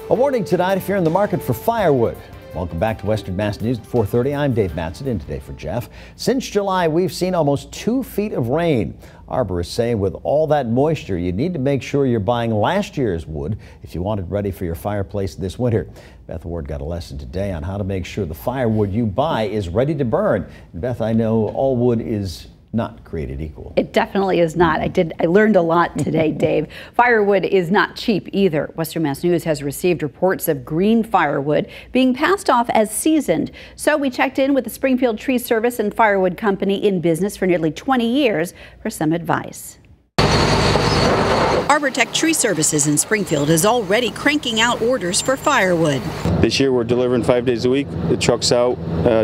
A warning tonight if you're in the market for firewood. Welcome back to Western Mass News at 4:30. I'm Dave Matson, in today for Jeff. Since July, we've seen almost 2 feet of rain. Arborists say with all that moisture, you need to make sure you're buying last year's wood if you want it ready for your fireplace this winter. Beth Ward got a lesson today on how to make sure the firewood you buy is ready to burn. And Beth, I know all wood is not created equal. It definitely is not. I learned a lot today, Dave. Firewood is not cheap either. Western Mass News has received reports of green firewood being passed off as seasoned. So we checked in with the Springfield Tree Service and Firewood Company, in business for nearly 20 years, for some advice. ArborTech Tree Services in Springfield is already cranking out orders for firewood. This year we're delivering 5 days a week. The truck's out,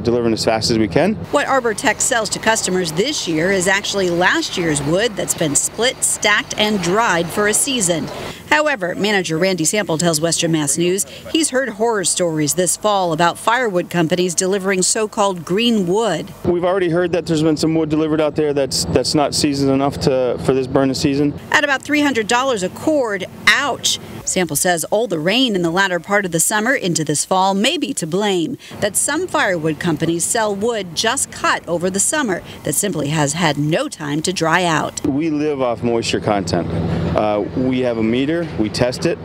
delivering as fast as we can. What ArborTech sells to customers this year is actually last year's wood that's been split, stacked, and dried for a season. However, manager Randy Sample tells Western Mass News he's heard horror stories this fall about firewood companies delivering so-called green wood. We've already heard that there's been some wood delivered out there that's not seasoned enough for this burning season. At about $300 a cord, ouch. Sample says all the rain in the latter part of the summer into this fall may be to blame. That some firewood companies sell wood just cut over the summer that simply has had no time to dry out. We live off moisture content. We have a meter, we test it,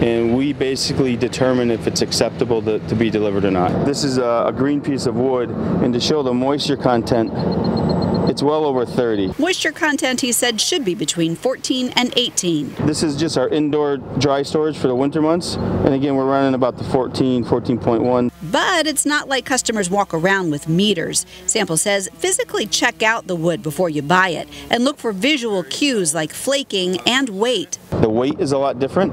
and we basically determine if it's acceptable to be delivered or not. This is a green piece of wood, and to show the moisture content, it's well over 30. Moisture content, he said, should be between 14 and 18. This is just our indoor dry storage for the winter months. And again, we're running about the 14.1. But it's not like customers walk around with meters. Sample says physically check out the wood before you buy it and look for visual cues like flaking and weight. The weight is a lot different.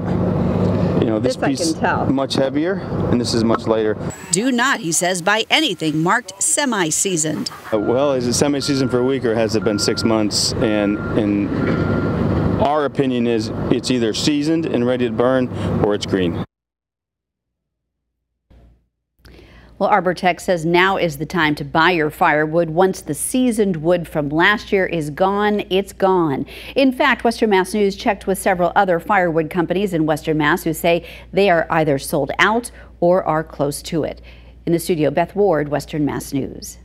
You know, this piece is much heavier, and this is much lighter. Do not, he says, buy anything marked semi-seasoned. Well, is it semi-seasoned for a week, or has it been 6 months? And our opinion is it's either seasoned and ready to burn, or it's green. Well, ArborTech says now is the time to buy your firewood. Once the seasoned wood from last year is gone, it's gone. In fact, Western Mass News checked with several other firewood companies in Western Mass who say they are either sold out or are close to it. In the studio, Beth Ward, Western Mass News.